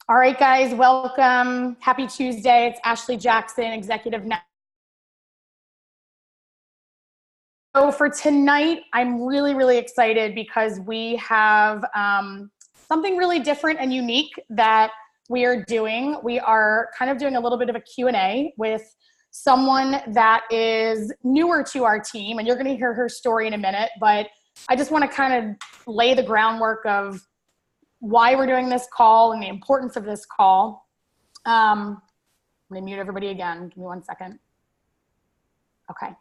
All right, guys, welcome. Happy Tuesday. It's Ashley Jackson, Executive Network. So for tonight, I'm really excited because we have something really different and unique that we are doing. We are kind of doing a little bit of a Q&A with someone that is newer to our team, and you're going to hear her story in a minute, but I just want to kind of lay the groundwork of why we're doing this call and the importance of this call. I'm going to mute everybody again. Give me 1 second. Okay.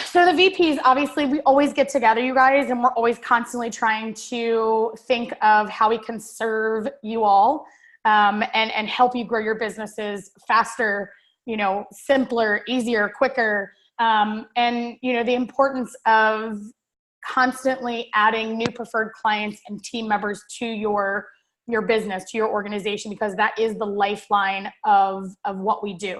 So the VPs, obviously, we always get together, you guys, and we're always constantly trying to think of how we can serve you all and help you grow your businesses faster, simpler, easier, quicker. And, the importance of constantly adding new preferred clients and team members to your business, to your organization, because that is the lifeline of what we do.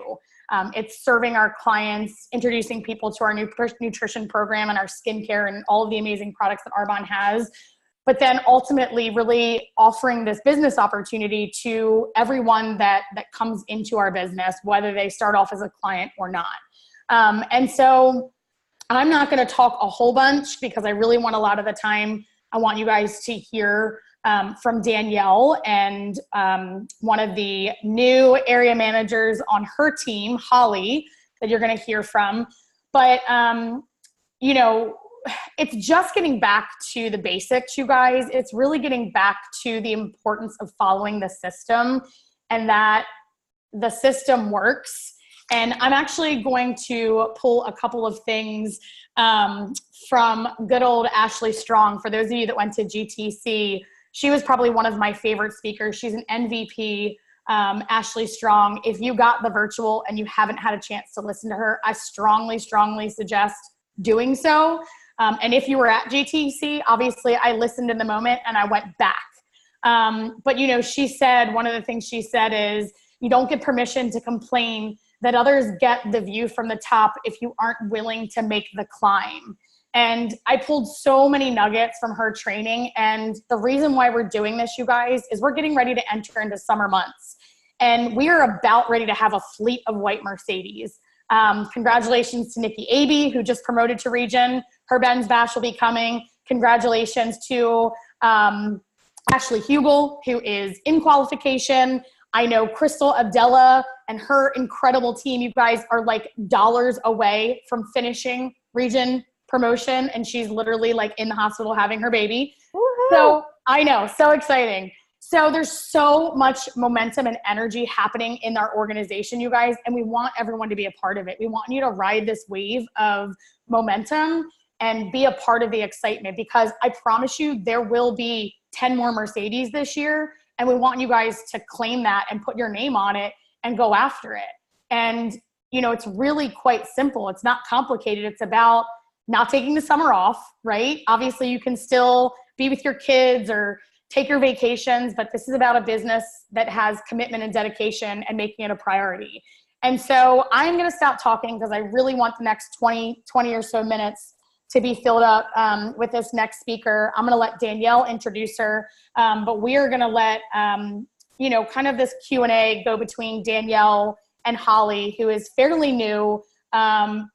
It's serving our clients, introducing people to our nutrition program and our skincare and all of the amazing products that Arbonne has, but then ultimately really offering this business opportunity to everyone that comes into our business, whether they start off as a client or not. And so I'm not going to talk a whole bunch because I really want a lot of the time, I want you guys to hear from Danielle and one of the new area managers on her team, Holly, that you're going to hear from. But, it's just getting back to the basics, you guys. It's really getting back to the importance of following the system and that the system works. And I'm actually going to pull a couple of things from good old Ashley Strong. For those of you that went to GTC, she was probably one of my favorite speakers. She's an MVP, Ashley Strong. If you got the virtual and you haven't had a chance to listen to her, I strongly suggest doing so. And if you were at GTC, obviously I listened in the moment and I went back. But she said, one of the things she said is, you don't get permission to complain that others get the view from the top if you aren't willing to make the climb. And I pulled so many nuggets from her training. And the reason why we're doing this, you guys, is we're getting ready to enter into summer months. And we are about ready to have a fleet of white Mercedes. Congratulations to Nikki Aby, who just promoted to region. Her Benz Bash will be coming. Congratulations to Ashley Hugel, who is in qualification. I know Crystal Abdella and her incredible team, you guys, are like dollars away from finishing region promotion, and she's literally like in the hospital having her baby. Woo-hoo. So I know, so exciting. So there's so much momentum and energy happening in our organization, you guys, and we want everyone to be a part of it. We want you to ride this wave of momentum and be a part of the excitement, because I promise you there will be 10 more Mercedes this year. And we want you guys to claim that and put your name on it and go after it. And, it's really quite simple. It's not complicated. It's about not taking the summer off, right? Obviously, you can still be with your kids or take your vacations, but this is about a business that has commitment and dedication and making it a priority. And so I'm going to stop talking because I really want the next 20 or so minutes to be filled up with this next speaker. I'm going to let Danielle introduce her, but we are going to let, kind of this Q&A go between Danielle and Holly, who is fairly new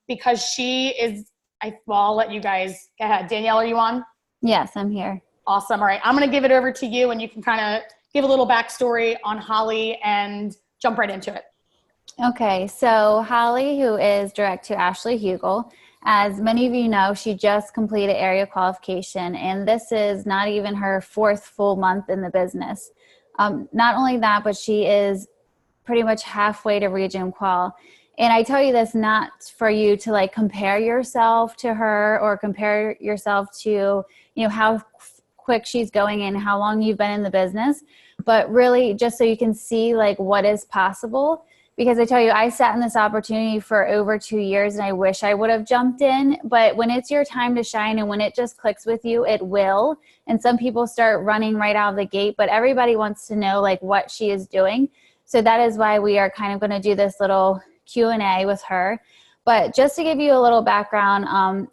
because she is, I'll let you guys go ahead. Danielle, are you on? Yes, I'm here. Awesome. All right. I'm going to give it over to you and you can kind of give a little backstory on Holly and jump right into it. Okay. So Holly, who is direct to Ashley Hugel, as many of you know, she just completed area qualification, and this is not even her 4th full month in the business. Not only that, but she is pretty much halfway to region qual. And I tell you this not for you to like compare yourself to her or compare yourself to, how quick she's going and how long you've been in the business, but really just so you can see like what is possible. Because I tell you, I sat in this opportunity for over 2 years and I wish I would have jumped in. But when it's your time to shine and when it just clicks with you, it will. And some people start running right out of the gate, but everybody wants to know like what she is doing. So that is why we are kind of going to do this little Q&A with her. But just to give you a little background,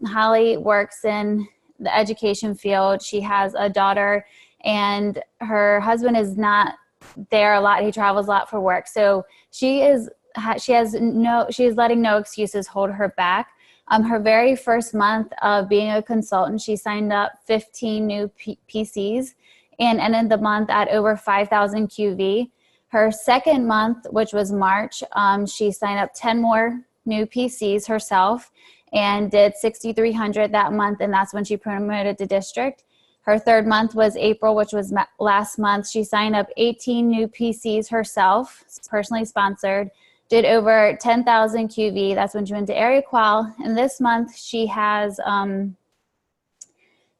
Holly works in the education field. She has a daughter and her husband is not he travels a lot for work. So she is letting no excuses hold her back. Her very first month of being a consultant, she signed up 15 new PCs and ended the month at over 5,000 QV. Her second month, which was March, she signed up 10 more new PCs herself and did 6,300 that month, and that's when she promoted to district. Her third month was April, which was last month. She signed up 18 new PCs herself, personally sponsored, did over 10,000 QV. That's when she went to area qual. And this month she has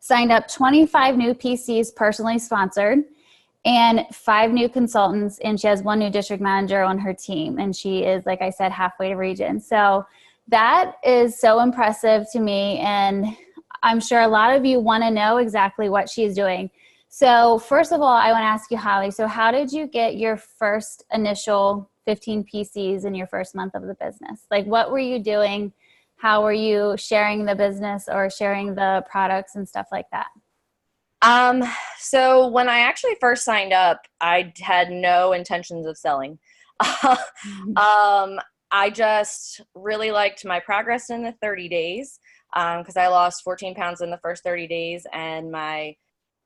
signed up 25 new PCs personally sponsored and 5 new consultants. And she has 1 new district manager on her team. And she is, like I said, halfway to region. So that is so impressive to me. And I'm sure a lot of you want to know exactly what she's doing. So first of all, I want to ask you, Holly, so how did you get your first initial 15 PCs in your first month of the business? Like, what were you doing? How were you sharing the business or sharing the products and stuff like that? So when I actually first signed up, I had no intentions of selling. I just really liked my progress in the 30 days. Because I lost 14 pounds in the first 30 days, and my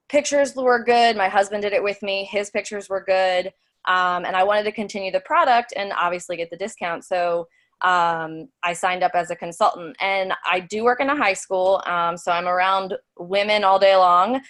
pictures were good. My husband did it with me. His pictures were good. And I wanted to continue the product and obviously get the discount. So I signed up as a consultant, and I do work in a high school. So I'm around women all day long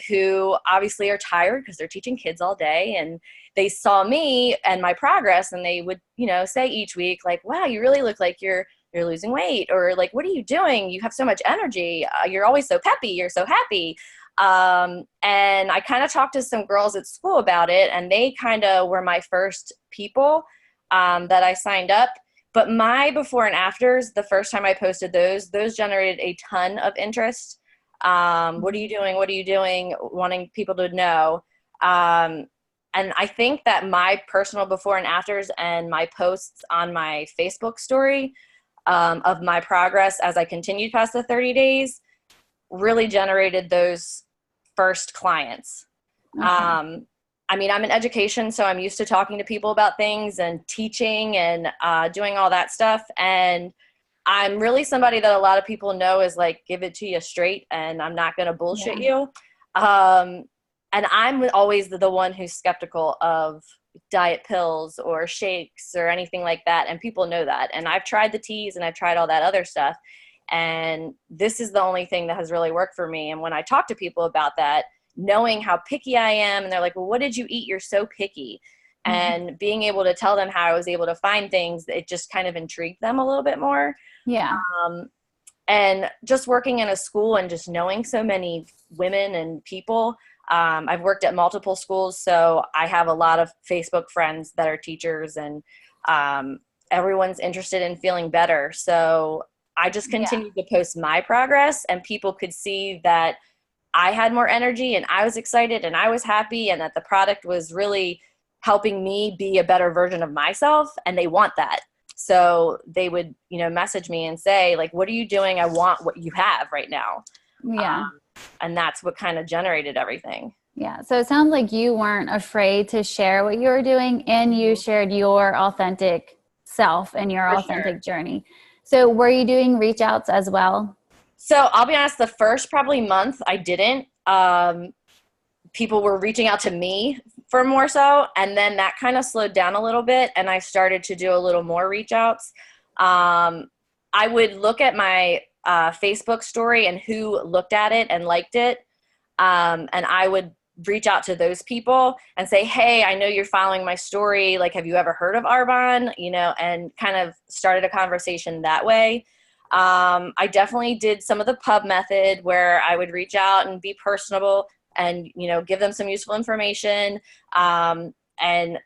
who obviously are tired because they're teaching kids all day, and they saw me and my progress, and they would, say each week, like, wow, you really look like you're losing weight, or like, what are you doing? You have so much energy. You're always so peppy. You're so happy. And I kind of talked to some girls at school about it, and they kind of were my first people that I signed up. But my before and afters, the first time I posted those generated a ton of interest. What are you doing? What are you doing? Wanting people to know. And I think that my personal before and afters and my posts on my Facebook story of my progress as I continued past the 30 days really generated those first clients. Okay. I'm in education, so I'm used to talking to people about things and teaching and doing all that stuff. And I'm really somebody that a lot of people know is like, give it to you straight, and I'm not going to bullshit you. And I'm always the one who's skeptical of diet pills or shakes or anything like that. And people know that. And I've tried the teas and I've tried all that other stuff. And this is the only thing that has really worked for me. And when I talk to people about that, knowing how picky I am, and they're like, well, what did you eat? You're so picky. Mm-hmm. And being able to tell them how I was able to find things, it just kind of intrigued them a little bit more. Yeah. And just working in a school and just knowing so many women and people, I've worked at multiple schools, so I have a lot of Facebook friends that are teachers, and everyone's interested in feeling better. So I just continued to post my progress, and people could see that I had more energy and I was excited and I was happy, and that the product was really helping me be a better version of myself, and they want that. So they would, message me and say, like, what are you doing? I want what you have right now. Yeah. And that's what kind of generated everything. Yeah. So it sounds like you weren't afraid to share what you were doing, and you shared your authentic self and your authentic journey. So were you doing reach outs as well? So I'll be honest, the first probably month I didn't. People were reaching out to me for more so. And then that kind of slowed down a little bit, and I started to do a little more reach outs. I would look at my Facebook story and who looked at it and liked it. And I would reach out to those people and say, hey, I know you're following my story. Like, have you ever heard of Arbonne? And kind of started a conversation that way. I definitely did some of the pub method, where I would reach out and be personable and, give them some useful information, and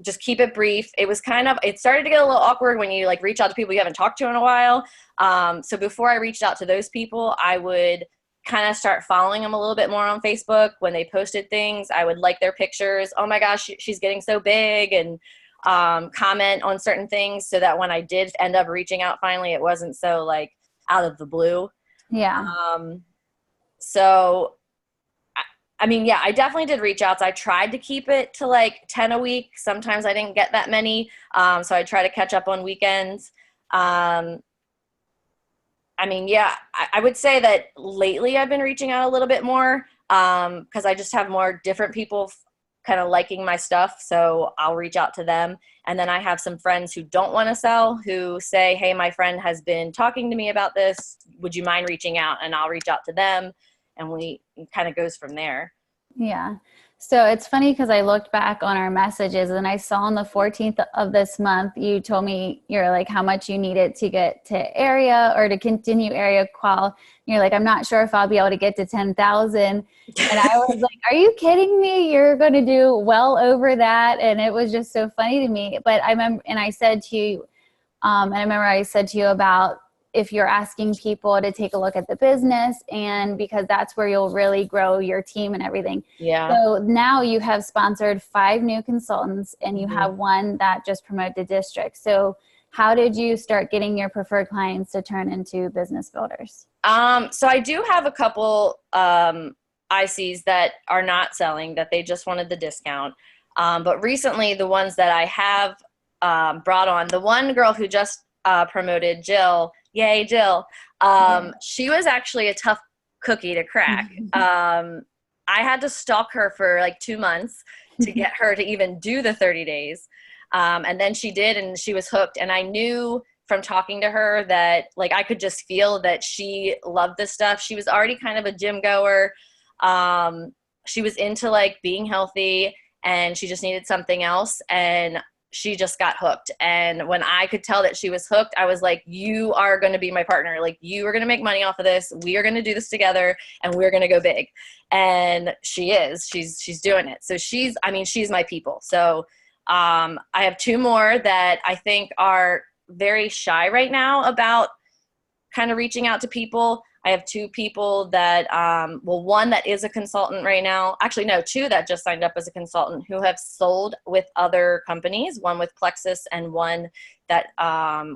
just keep it brief. It started to get a little awkward when you reach out to people you haven't talked to in a while. So before I reached out to those people, I would kind of start following them a little bit more on Facebook. When they posted things, I would like their pictures. Oh my gosh, she's getting so big, and comment on certain things, so that when I did end up reaching out finally, it wasn't so out of the blue. Yeah. So I mean, yeah, I definitely did reach outs. I tried to keep it to like 10 a week. Sometimes I didn't get that many. So I try to catch up on weekends. I mean, yeah, I would say that lately I've been reaching out a little bit more because I just have more different people kind of liking my stuff. So I'll reach out to them. And then I have some friends who don't want to sell who say, hey, my friend has been talking to me about this. Would you mind reaching out? And I'll reach out to them. And it kind of goes from there. Yeah. So it's funny because I looked back on our messages and I saw on the 14th of this month, you told me you're like how much you needed to get to area or to continue area qual. You're like, I'm not sure if I'll be able to get to 10,000. And I was like, are you kidding me? You're going to do well over that. And it was just so funny to me. But I remember, and I said to you, and I remember I said to you about if you're asking people to take a look at the business, and because that's where you'll really grow your team and everything. Yeah. So now you have sponsored 5 new consultants and you have one that just promoted the district. So how did you start getting your preferred clients to turn into business builders? So I do have a couple ICs that are not selling, that they just wanted the discount. But recently the ones that I have brought on, the one girl who just promoted, Jill, yay, Jill. She was actually a tough cookie to crack. I had to stalk her for like 2 months to get her to even do the 30 days. And then she did, and she was hooked. And I knew from talking to her that like I could just feel that she loved this stuff. She was already kind of a gym goer. She was into like being healthy, and she just needed something else. And she just got hooked. And when I could tell that she was hooked, I was like, you are going to be my partner. Like, you are going to make money off of this. We are going to do this together, and we're going to go big. And she is, she's doing it. So she's my people. So, I have 2 more that I think are very shy right now about kind of reaching out to people. I have 2 people that, one that is a consultant right now. Actually, no, 2 that just signed up as a consultant who have sold with other companies, one with Plexus and one that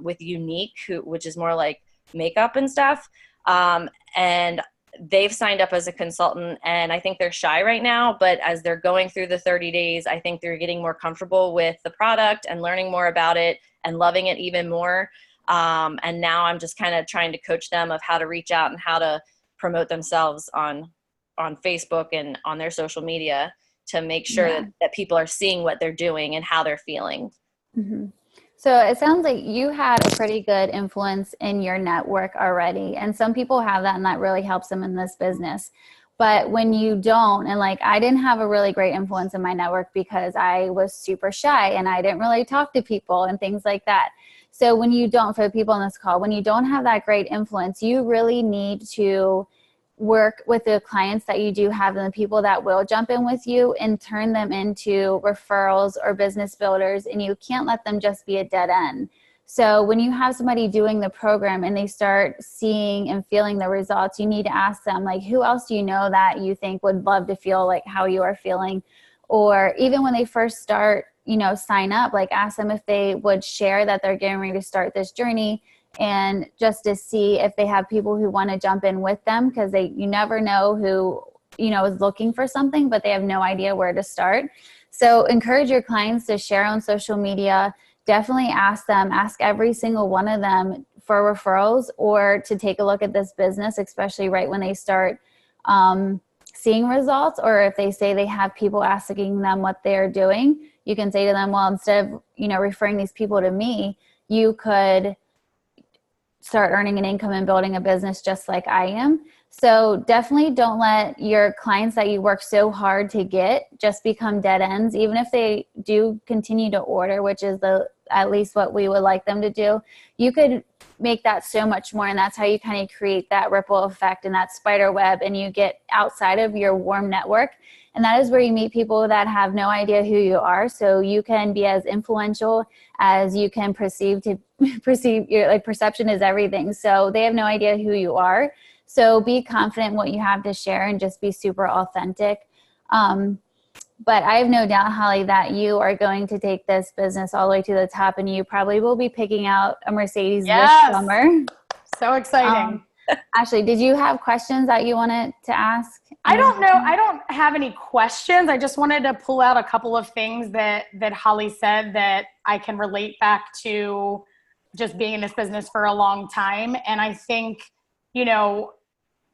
with Unique, which is more like makeup and stuff. And they've signed up as a consultant, and I think they're shy right now, but as they're going through the 30 days, I think they're getting more comfortable with the product and learning more about it and loving it even more. And now I'm just kind of trying to coach them of how to reach out and how to promote themselves on Facebook and on their social media to make sure that people are seeing what they're doing and how they're feeling. Mm-hmm. So it sounds like you had a pretty good influence in your network already. And some people have that, and that really helps them in this business. But when you don't, and like I didn't have a really great influence in my network because I was super shy and I didn't really talk to people and things like that. So when you don't, for the people on this call, when you don't have that great influence, you really need to work with the clients that you do have and the people that will jump in with you and turn them into referrals or business builders. And you can't let them just be a dead end. So when you have somebody doing the program and they start seeing and feeling the results, you need to ask them, like, who else do you know that you think would love to feel like how you are feeling? Or even when they first start, sign up, like ask them if they would share that they're getting ready to start this journey, and just to see if they have people who want to jump in with them, because you never know who, is looking for something, but they have no idea where to start. So encourage your clients to share on social media. Definitely ask every single one of them for referrals or to take a look at this business, especially right when they start seeing results, or if they say they have people asking them what they're doing, you can say to them, well, instead of, referring these people to me, you could start earning an income and building a business just like I am. So definitely don't let your clients that you work so hard to get just become dead ends, even if they do continue to order, which is at least what we would like them to do. You could make that so much more, and that's how you kind of create that ripple effect and that spider web, and you get outside of your warm network. And that is where you meet people that have no idea who you are. So you can be as influential as you can perceive. Your perception is everything. So they have no idea who you are. So be confident in what you have to share and just be super authentic. But I have no doubt, Holly, that you are going to take this business all the way to the top, and you probably will be picking out a Mercedes this summer. So exciting. Ashley, did you have questions that you wanted to ask? I don't know. I don't have any questions. I just wanted to pull out a couple of things that Holly said that I can relate back to just being in this business for a long time. And I think, you know,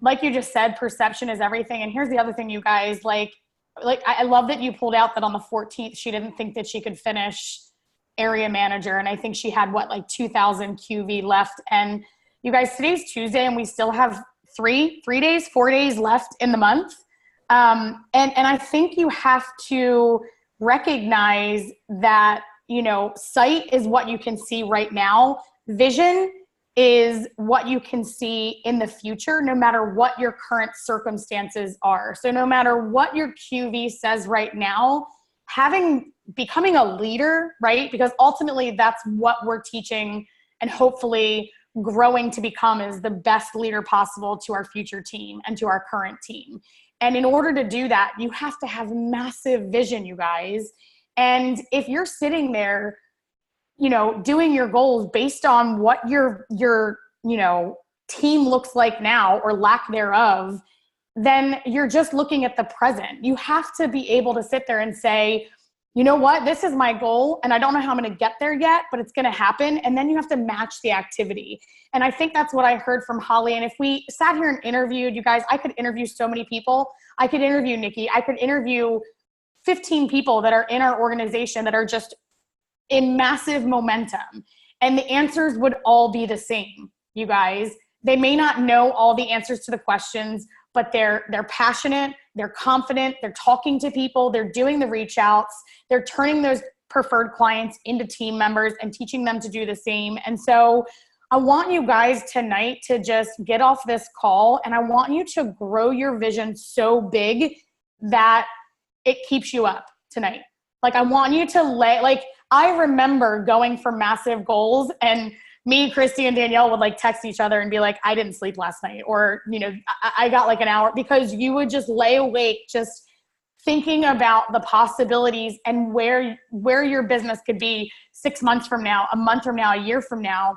like you just said, perception is everything. And here's the other thing, you guys, like I love that you pulled out that on the 14th, she didn't think that she could finish area manager. And I think she had like 2,000 QV left. And you guys, today's Tuesday and we still have 4 days left in the month. And I think you have to recognize that, you know, sight is what you can see right now. Vision is what you can see in the future, no matter what your current circumstances are. So no matter what your QV says right now, becoming a leader, right? Because ultimately that's what we're teaching and hopefully growing to become is the best leader possible to our future team and to our current team. And in order to do that, you have to have massive vision, you guys. And if you're sitting there, you know, doing your goals based on what your, you know, team looks like now or lack thereof, then you're just looking at the present. You have to be able to sit there and say, you know what, this is my goal and I don't know how I'm going to get there yet, but it's going to happen. And then you have to match the activity. And I think that's what I heard from Holly. And if we sat here and interviewed you guys, I could interview so many people. I could interview Nikki. I could interview 15 people that are in our organization that are just in massive momentum. And the answers would all be the same, you guys. They may not know all the answers to the questions, but they're passionate, they're confident, they're talking to people, they're doing the reach outs, they're turning those preferred clients into team members and teaching them to do the same. And so I want you guys tonight to just get off this call and I want you to grow your vision so big that it keeps you up tonight. Like I want you to I remember going for massive goals and me, Christy, and Danielle would like text each other and be like, I didn't sleep last night. Or, you know, I got like an hour because you would just lay awake just thinking about the possibilities and where your business could be 6 months from now, a month from now, a year from now.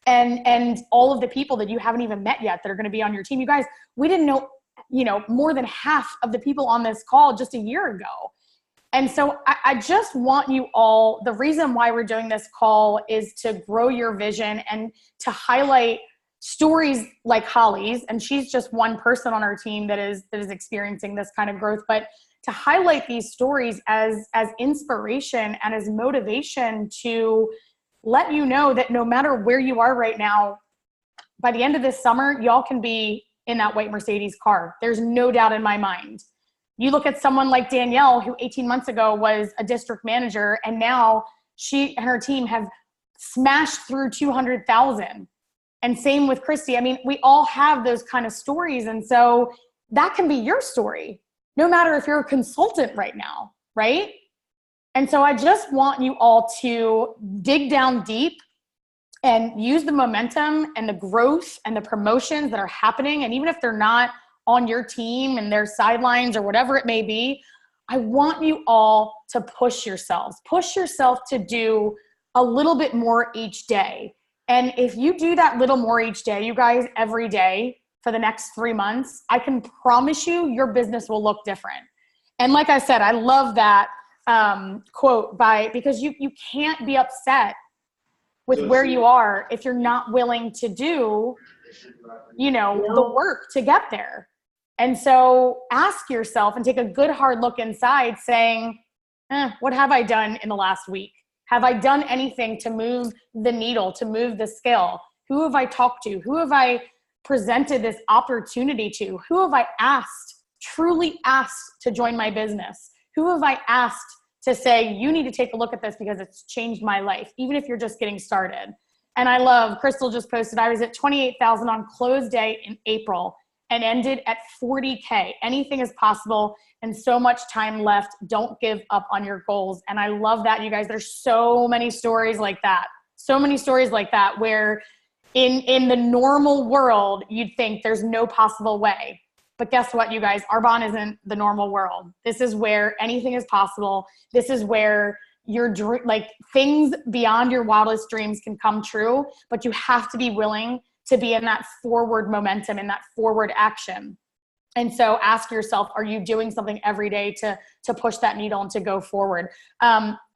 And all of the people that you haven't even met yet that are going to be on your team. You guys, we didn't know, you know, more than half of the people on this call just a year ago. And so I just want you all, the reason why we're doing this call is to grow your vision and to highlight stories like Holly's. And she's just one person on our team that is experiencing this kind of growth, but to highlight these stories as inspiration and as motivation to let you know that no matter where you are right now, by the end of this summer, y'all can be in that white Mercedes car. There's no doubt in my mind. You look at someone like Danielle, who 18 months ago was a district manager, and now she and her team have smashed through 200,000. And same with Christy. I mean, we all have those kind of stories. And so that can be your story, no matter if you're a consultant right now, right? And so I just want you all to dig down deep and use the momentum and the growth and the promotions that are happening. And even if they're not on your team and their sidelines or whatever it may be, I want you all to push yourself to do a little bit more each day. And if you do that little more each day, you guys, every day for the next 3 months, I can promise you your business will look different. And like I said, I love that quote because you can't be upset with where you are if you're not willing to do, you know, the work to get there. And so ask yourself and take a good hard look inside saying, what have I done in the last week? Have I done anything to move the needle, to move the scale? Who have I talked to? Who have I presented this opportunity to? Who have I truly asked to join my business? Who have I asked to say, you need to take a look at this because it's changed my life, even if you're just getting started? And I love, Crystal just posted, I was at 28,000 on close day in April and ended at 40K. Anything is possible and so much time left. Don't give up on your goals. And I love that, you guys. There's so many stories like that. So many stories like that where in the normal world, you'd think there's no possible way. But guess what, you guys? Arbonne isn't the normal world. This is where anything is possible. This is where things beyond your wildest dreams can come true, but you have to be willing to be in that forward momentum, in that forward action. And so ask yourself, are you doing something every day to push that needle and to go forward?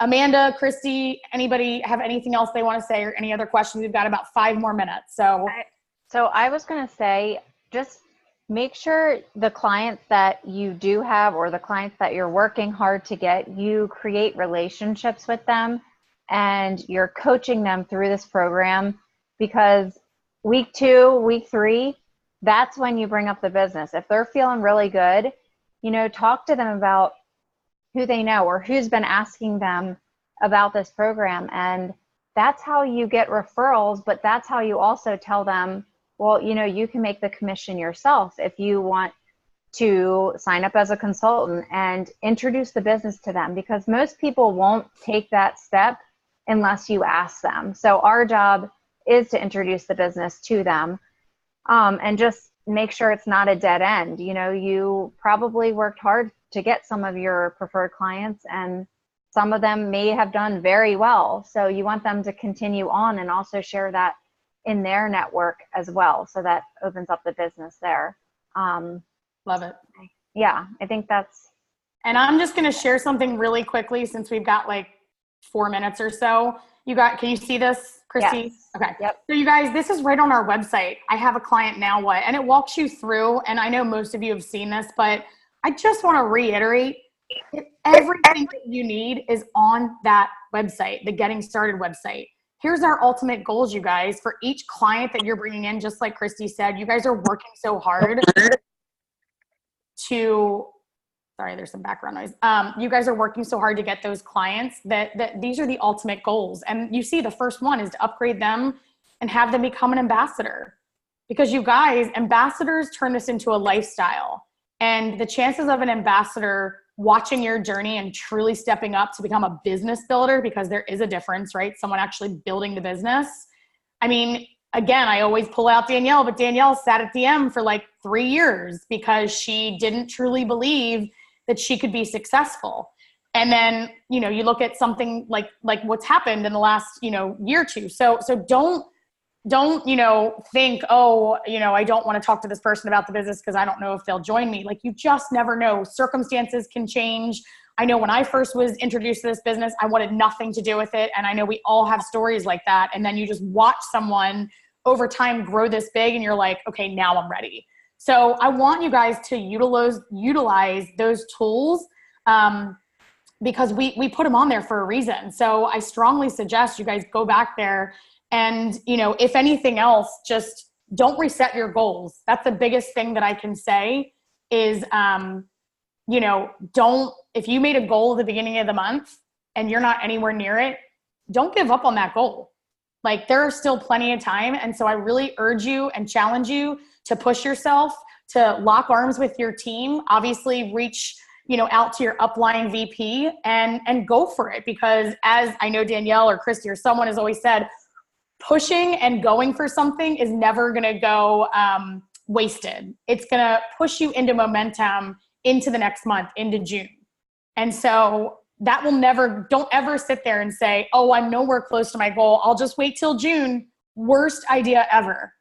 Amanda, Christy, anybody have anything else they want to say or any other questions? We've got about 5 more minutes. So I was going to say, just make sure the clients that you do have or the clients that you're working hard to get, you create relationships with them and you're coaching them through this program, because week 2, week 3, that's when you bring up the business. If they're feeling really good, talk to them about who they know or who's been asking them about this program. And that's how you get referrals, but that's how you also tell them, well, you can make the commission yourself if you want to sign up as a consultant, and introduce the business to them, because most people won't take that step unless you ask them. So our job is to introduce the business to them. And just make sure it's not a dead end. You probably worked hard to get some of your preferred clients, and some of them may have done very well. So you want them to continue on and also share that in their network as well. So that opens up the business there. Love it. Yeah, I think that's. And I'm just going to share something really quickly since we've got like 4 minutes or so. Can you see this, Christy? Yes. Okay. Yep. So you guys, this is right on our website. I have a client now what, and it walks you through, and I know most of you have seen this, but I just want to reiterate, everything that you need is on that website, the Getting Started website. Here's our ultimate goals, you guys, for each client that you're bringing in. Just like Christy said, you guys are working so hard to, sorry, there's some background noise. You guys are working so hard to get those clients that these are the ultimate goals. And you see the first one is to upgrade them and have them become an ambassador. Because you guys, ambassadors turn this into a lifestyle. And the chances of an ambassador watching your journey and truly stepping up to become a business builder, because there is a difference, right? Someone actually building the business. I mean, again, I always pull out Danielle, but Danielle sat at DM for like 3 years because she didn't truly believe that she could be successful. And then, you look at something like what's happened in the last, year or two. So don't, think, I don't want to talk to this person about the business because I don't know if they'll join me. Like, you just never know. Circumstances can change. I know when I first was introduced to this business, I wanted nothing to do with it. And I know we all have stories like that. And then you just watch someone over time grow this big and you're like, okay, now I'm ready. So I want you guys to utilize those tools because we put them on there for a reason. So I strongly suggest you guys go back there and, if anything else, just don't reset your goals. That's the biggest thing that I can say is, if you made a goal at the beginning of the month and you're not anywhere near it, don't give up on that goal. Like, there are still plenty of time. And so I really urge you and challenge you to push yourself, to lock arms with your team, obviously reach, out to your upline VP and go for it. Because as I know Danielle or Christy or someone has always said, pushing and going for something is never going to go wasted. It's going to push you into momentum into the next month, into June. And so that will don't ever sit there and say, oh, I'm nowhere close to my goal, I'll just wait till June. Worst idea ever.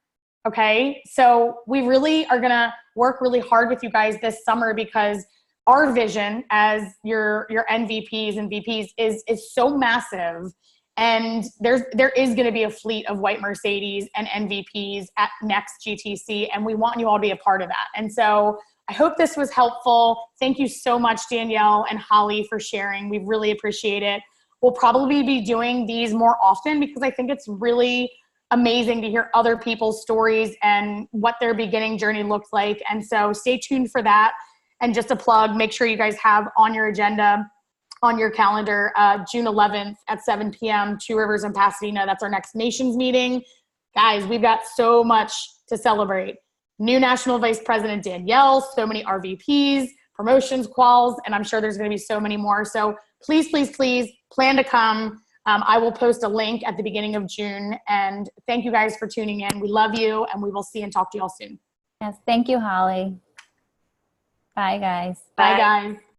Okay. So we really are going to work really hard with you guys this summer, because our vision as your NVPs and VPs is so massive. And there is going to be a fleet of white Mercedes and NVPs at next GTC. And we want you all to be a part of that. And so I hope this was helpful. Thank you so much, Danielle and Holly, for sharing. We really appreciate it. We'll probably be doing these more often because I think it's really amazing to hear other people's stories and what their beginning journey looked like. And so stay tuned for that. And just a plug, make sure you guys have on your agenda, on your calendar, June 11th at 7 p.m., Two Rivers in Pasadena. That's our next nations meeting. Guys, we've got so much to celebrate. New National Vice President Danielle, so many RVPs, promotions, quals, and I'm sure there's going to be so many more. So please, please, please plan to come. I will post a link at the beginning of June. And thank you guys for tuning in. We love you, and we will see and talk to you all soon. Yes, thank you, Holly. Bye, guys. Bye, guys.